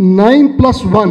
9+1,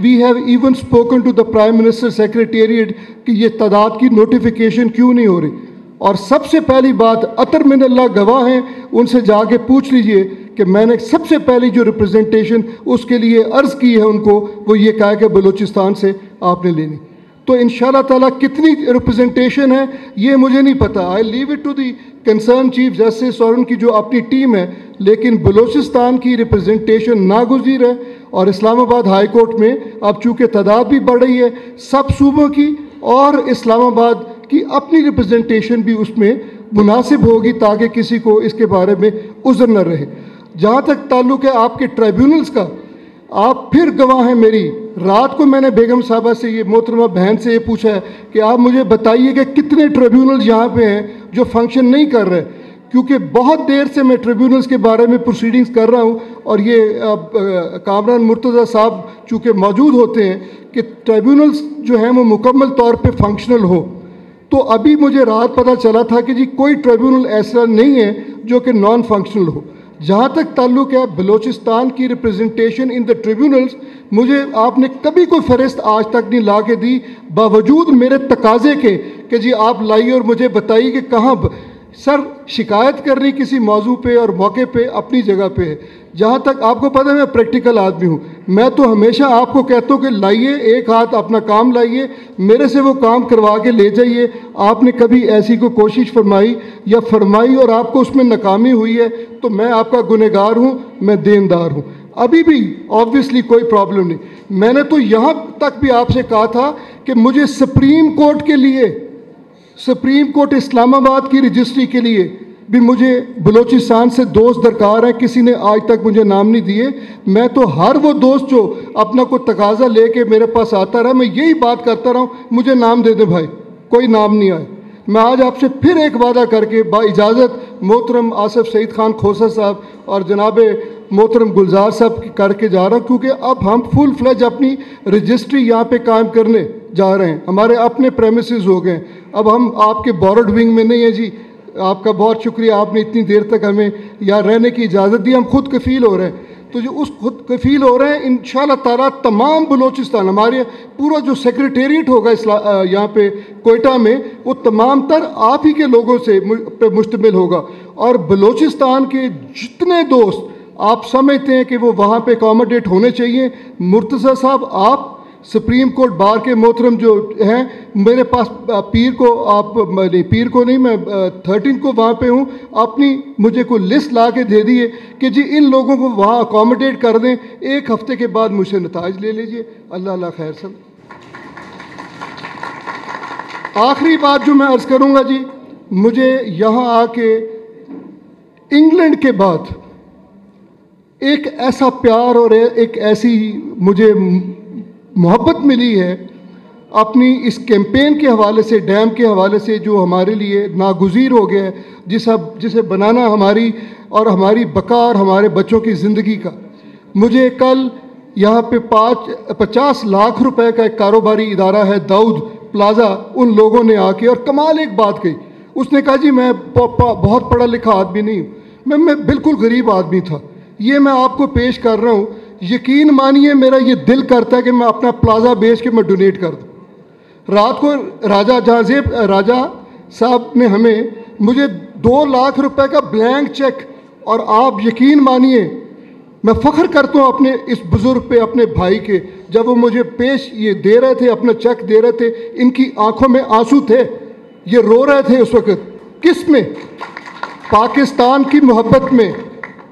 we have even spoken to the prime minister secretariat کہ یہ تعداد کی نوٹیفیکیشن کیوں نہیں ہو رہی. اور سب سے پہلی بات اطہر من اللہ گواہ ہیں, ان سے جا کے پوچھ لیجئے کہ میں نے سب سے پہلی جو ریپرزنٹیشن اس کے لیے عرض کی ہے ان کو, وہ یہ کہا کہ بلوچستان سے آپ نے لینی. تو انشاءاللہ تعالیٰ کتنی ریپرزنٹیشن ہے یہ مجھے نہیں پتہ, I leave it to the concern chief justice اور ان کی جو اپنی ٹیم ہے, لیکن بلوچستان کی ریپرزنٹیشن ناگزیر ہے. اور اسلام آباد ہائی کورٹ میں اب چونکہ تعداد بھی بڑھ رہی ہے سب صوبوں کی, اور اسلام آباد کی اپنی ریپرزنٹیشن بھی اس میں مناسب ہوگی تاکہ کسی کو اس کے بارے میں عذر نہ رہے. جہاں تک تعلق ہے آپ کے ٹریبیونلز کا, آپ پھر گواہ ہیں میری. رات کو میں نے بیگم صاحبہ سے, یہ محترمہ بہن سے یہ پوچھا ہے کہ آپ مجھے بتائیے کہ کتنے ٹریبیونلز یہاں پہ ہیں جو فنکشن نہیں کر رہے, کیونکہ بہت دیر سے میں ٹریبیونلز کے بارے میں پروسیڈنگز کر رہا ہوں. اور یہ کامران مرتضیٰ صاحب چونکہ موجود ہوتے ہیں کہ ٹریبیونلز جو ہیں وہ مکمل طور پہ فنکشنل ہو. تو ابھی مجھے رات پتہ چلا تھا کہ جی کوئی ٹریبیونل ایسا نہیں ہے جو کہ نان فنکشنل ہو. جہاں تک تعلق ہے بلوچستان کی ریپرزنٹیشن ان دا ٹریبیونلز, مجھے آپ نے کبھی کوئی فہرست آج تک نہیں لا کے دی, باوجود میرے تقاضے کے کہ جی آپ لائیے اور مجھے بتائیے کہ کہاں. سر شکایت کرنی کسی موضوع پہ اور موقع پہ اپنی جگہ پہ ہے. جہاں تک آپ کو پتہ ہے میں پریکٹیکل آدمی ہوں, میں تو ہمیشہ آپ کو کہتا ہوں کہ لائیے ایک ہاتھ اپنا کام لائیے, میرے سے وہ کام کروا کے لے جائیے. آپ نے کبھی ایسی کوئی کوشش فرمائی اور آپ کو اس میں ناکامی ہوئی ہے تو میں آپ کا گنہگار ہوں, میں دیندار ہوں. ابھی بھی آبویسلی کوئی پرابلم نہیں. میں نے تو یہاں تک بھی آپ سے کہا تھا کہ مجھے سپریم کورٹ کے لیے, سپریم کورٹ اسلام آباد کی رجسٹری کے لیے بھی مجھے بلوچستان سے دوست درکار ہیں. کسی نے آج تک مجھے نام نہیں دیے. میں تو ہر وہ دوست جو اپنا کوئی تقاضا لے کے میرے پاس آتا رہا, میں یہی بات کرتا رہا ہوں مجھے نام دے دیں بھائی, کوئی نام نہیں آئے. میں آج آپ سے پھر ایک وعدہ کر کے با اجازت محترم آصف سعید خان کھوسہ صاحب اور جناب محترم گلزار صاحب کر کے جا رہا ہوں, کیونکہ اب ہم فل فلیج اپنی رجسٹری یہاں پہ قائم کرنے جا رہے ہیں. ہمارے اپنے پریمیسز ہو گئے, اب ہم آپ کے بورڈ ونگ میں نہیں ہیں. جی آپ کا بہت شکریہ, آپ نے اتنی دیر تک ہمیں یہاں رہنے کی اجازت دی. ہم خود کفیل ہو رہے ہیں. تو جو اس خود کفیل ہو رہے ہیں انشاءاللہ تعالیٰ تمام بلوچستان, ہمارے پورا جو سیکریٹریٹ ہوگا یہاں پہ کوئٹہ میں, وہ تمام تر آپ ہی کے لوگوں سے پہ مشتمل ہوگا. اور بلوچستان کے جتنے دوست آپ سمجھتے ہیں کہ وہ وہاں پہ اکاموڈیٹ ہونے چاہیے, مرتضیٰ صاحب آپ سپریم کورٹ بار کے محترم جو ہیں, میرے پاس پیر کو آپ پیر کو نہیں, میں 13 کو وہاں پہ ہوں. اپنی مجھے کوئی لسٹ لا کے دے دیے کہ جی ان لوگوں کو وہاں اکاموڈیٹ کر دیں, ایک ہفتے کے بعد مجھ سے نتائج لے لیجئے. اللہ اللہ خیر سب. آخری بات جو میں عرض کروں گا جی, مجھے یہاں آ کے انگلینڈ کے بعد ایک ایسا پیار اور ایک ایسی مجھے محبت ملی ہے اپنی اس کیمپین کے حوالے سے, ڈیم کے حوالے سے, جو ہمارے لیے ناگزیر ہو گیا ہے, جسے بنانا ہماری اور ہماری بقا اور ہمارے بچوں کی زندگی کا. مجھے کل یہاں پہ 50 لاکھ روپے کا ایک کاروباری ادارہ ہے داؤد پلازا, ان لوگوں نے آ کے اور کمال ایک بات کہی. اس نے کہا جی میں بہت پڑھا لکھا آدمی نہیں ہوں, میں بالکل غریب آدمی تھا, یہ میں آپ کو پیش کر رہا ہوں. یقین مانیے میرا یہ دل کرتا ہے کہ میں اپنا پلازا بیچ کے میں ڈونیٹ کر دوں. رات کو راجہ جہانزیب راجہ صاحب نے مجھے 2 لاکھ روپے کا بلینک چیک, اور آپ یقین مانیے میں فخر کرتا ہوں اپنے اس بزرگ پہ, اپنے بھائی کے. جب وہ مجھے یہ دے رہے تھے, اپنا چیک دے رہے تھے, ان کی آنکھوں میں آنسو تھے, یہ رو رہے تھے اس وقت. کس میں؟ پاکستان کی محبت میں.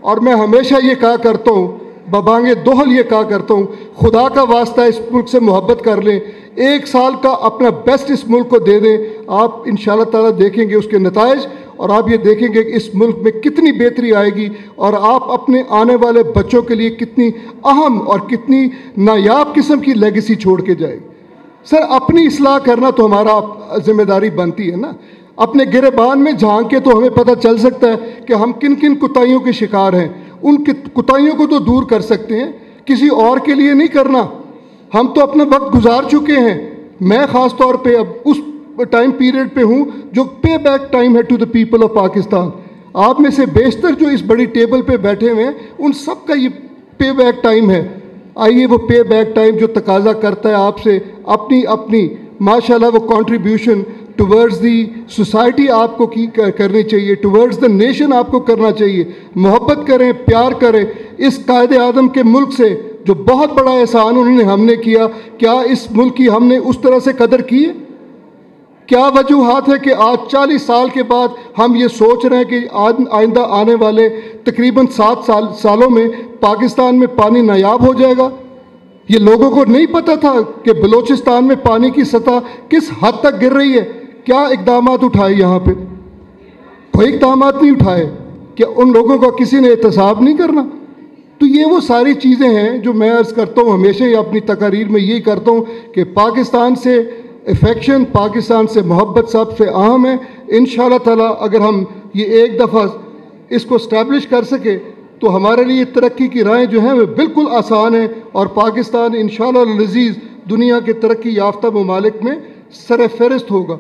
اور میں ہمیشہ یہ کہا کرتا ہوں, ببانگے دوہل یہ کہا کرتا ہوں, خدا کا واسطہ اس ملک سے محبت کر لیں, 1 سال کا اپنا بیسٹ اس ملک کو دے دیں. آپ انشاءاللہ تعالیٰ دیکھیں گے اس کے نتائج, اور آپ یہ دیکھیں گے کہ اس ملک میں کتنی بہتری آئے گی, اور آپ اپنے آنے والے بچوں کے لیے کتنی اہم اور کتنی نایاب قسم کی لیگیسی چھوڑ کے جائے گی. سر اپنی اصلاح کرنا تو ہمارا ذمہ داری بنتی ہے نا. اپنے گریبان میں جھانک کے تو ہمیں پتہ چل سکتا ہے کہ ہم کن کن کوتاہیوں کے شکار ہیں. ان کوتاہیوں کو تو دور کر سکتے ہیں, کسی اور کے لیے نہیں کرنا. ہم تو اپنا وقت گزار چکے ہیں. میں خاص طور پہ اب اس ٹائم پیریڈ پہ ہوں جو پے بیک ٹائم ہے to the people of Pakistan. آپ میں سے بیشتر جو اس بڑی ٹیبل پہ بیٹھے ہوئے ہیں ان سب کا یہ پے بیک ٹائم ہے. آئیے وہ پے بیک ٹائم جو تقاضا کرتا ہے آپ سے اپنی ماشاءاللہ وہ کنٹریبیوشن ٹورڈز دی سوسائٹی آپ کو کرنی چاہیے, ٹورڈز دا نیشن آپ کو کرنا چاہیے. محبت کریں, پیار کریں. اس قائد اعظم کے ملک سے جو بہت بڑا احسان انہوں نے ہم نے کیا, کیا اس ملک کی ہم نے اس طرح سے قدر کی ہے؟ کیا وجوہات ہے کہ آج 40 سال کے بعد ہم یہ سوچ رہے ہیں کہ آئندہ آنے والے تقریباً 7 سالوں میں پاکستان میں پانی نایاب ہو جائے گا؟ یہ لوگوں کو نہیں پتہ تھا کہ بلوچستان میں پانی کی سطح کس حد تک گر رہی ہے؟ کیا اقدامات اٹھائے یہاں پہ؟ کوئی اقدامات نہیں اٹھائے. کیا ان لوگوں کا کسی نے احتساب نہیں کرنا؟ تو یہ وہ ساری چیزیں ہیں جو میں عرض کرتا ہوں, ہمیشہ ہی اپنی تقاریر میں یہی کرتا ہوں کہ پاکستان سے افیکشن, پاکستان سے محبت سب سے اہم ہے. انشاءاللہ تعالی اگر ہم یہ ایک دفعہ اس کو اسٹیبلش کر سکے تو ہمارے لیے ترقی کی راہیں جو ہیں وہ بالکل آسان ہیں, اور پاکستان انشاءاللہ العزیز دنیا کے ترقی یافتہ ممالک میں سر فہرست ہوگا.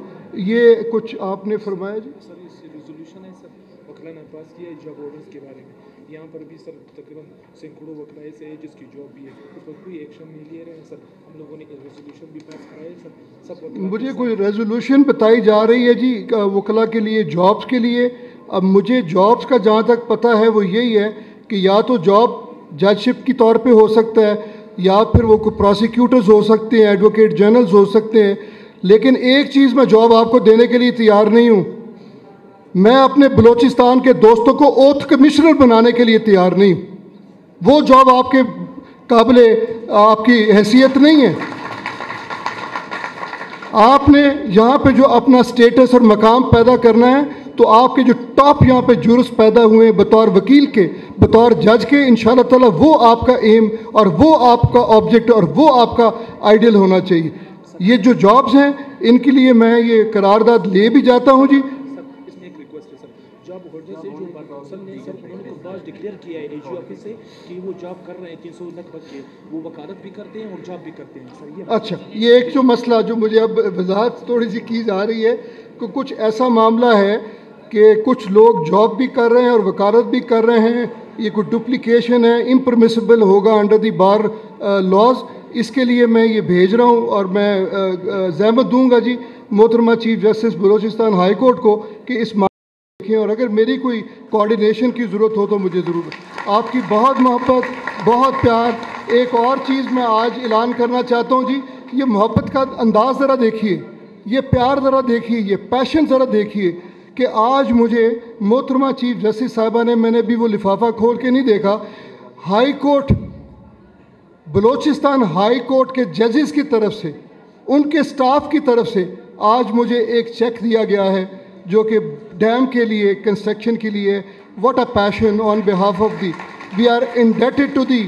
یہ کچھ آپ نے فرمایا جی. سر یہ ریزولوشن ہے سر وکلا نے پاس کیا ہے جاب آرڈرز کے بارے میں, یہاں پر بھی سر تقریباً سینکڑوں وکلائے سے ہے جس کی جاب بھی ہے, اس پر کوئی ایکشن نہیں لے رہے ہیں سر. ہم لوگوں نے ریزولوشن بھی پاس کرایا ہے سر. سب مجھے کوئی ریزولوشن بتائی جا رہی ہے جی وکلا کے لیے, جابس کے لیے. اب مجھے جابس کا جہاں تک پتہ ہے وہ یہی ہے کہ یا تو جاب جج شپ کی طور پہ ہو سکتا ہے, یا پھر وہ پروسیکیوٹرز ہو سکتے ہیں, ایڈوکیٹ جنرلز ہو سکتے ہیں. لیکن ایک چیز میں جاب آپ کو دینے کے لیے تیار نہیں ہوں, میں اپنے بلوچستان کے دوستوں کو اوتھ کمشنر بنانے کے لیے تیار نہیں ہوں. وہ جاب آپ کے قابل آپ کی حیثیت نہیں ہے. آپ نے یہاں پہ جو اپنا سٹیٹس اور مقام پیدا کرنا ہے تو آپ کے جو ٹاپ یہاں پہ جورس پیدا ہوئے ہیں بطور وکیل کے, بطور جج کے, انشاءاللہ تعالی وہ آپ کا ایم اور وہ آپ کا آبجیکٹ اور وہ آپ کا آئیڈیل ہونا چاہیے. یہ جو جابز ہیں ان کے لیے میں یہ قرارداد لے بھی جاتا ہوں جی. اس میں ایک ریکویسٹ ہے سر, جاب ہونے سے جو بار کونسل نے سر انہوں نے باز ڈکلیئر کیا ہے AG آفس سے کہ وہ جاب کر رہے ہیں 300 لگ کے, وہ وکالت بھی کرتے ہیں اور جاب بھی کرتے ہیں سر. یہ اچھا, یہ ایک جو مسئلہ جو مجھے اب وضاحت تھوڑی سی کی جا رہی ہے کہ کچھ ایسا معاملہ ہے کہ کچھ لوگ جاب بھی کر رہے ہیں اور وکالت بھی کر رہے ہیں. یہ کوئی ڈپلیکیشن ہے, امپرمیسیبل ہوگا انڈر دی بار لاز. اس کے لیے میں یہ بھیج رہا ہوں اور میں زحمت دوں گا جی محترمہ chief justice Balochistan high court کو کہ اس معاملے دیکھیں, اور اگر میری کوئی کوارڈینیشن کی ضرورت ہو تو مجھے ضرور. آپ کی بہت محبت, بہت پیار. ایک اور چیز میں آج اعلان کرنا چاہتا ہوں جی, یہ محبت کا انداز ذرا دیکھیے, یہ پیار ذرا دیکھیے, یہ پیشن ذرا دیکھیے کہ آج مجھے محترمہ چیف جسٹس صاحبہ نے, میں نے بھی وہ لفافہ کھول کے نہیں دیکھا, high court Balochistan high court کے ججز کی طرف سے, ان کے سٹاف کی طرف سے آج مجھے ایک چیک دیا گیا ہے جو کہ ڈیم کے لیے, کنسٹرکشن کے لیے. What a passion on behalf of the, we are indebted to the,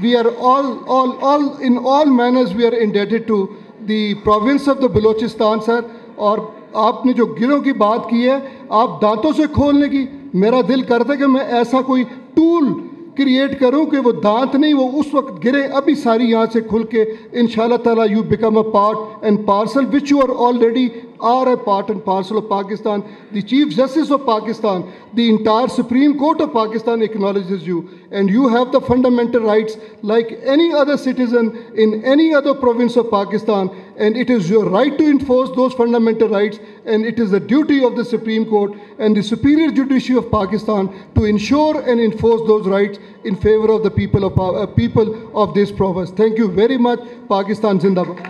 we are all in all manners we are indebted to the province of the Balochistan sir. اور آپ نے جو گروں کی بات کی ہے, آپ دانتوں سے کھولنے کی, میرا دل کرتا ہے کہ میں ایسا کوئی ٹول کریٹ کروں کہ وہ دانت نہیں, وہ اس وقت گرے ابھی ساری یہاں سے کھل کے انشاءاللہ تعالی you become a part and parcel which you are already are a part and parcel of Pakistan. The Chief Justice of Pakistan, the entire Supreme Court of Pakistan acknowledges you, and you have the fundamental rights like any other citizen in any other province of Pakistan, and it is your right to enforce those fundamental rights, and it is the duty of the Supreme Court and the superior judiciary of Pakistan to ensure and enforce those rights in favor of the people of this province. Thank you very much. Pakistan Zindabad.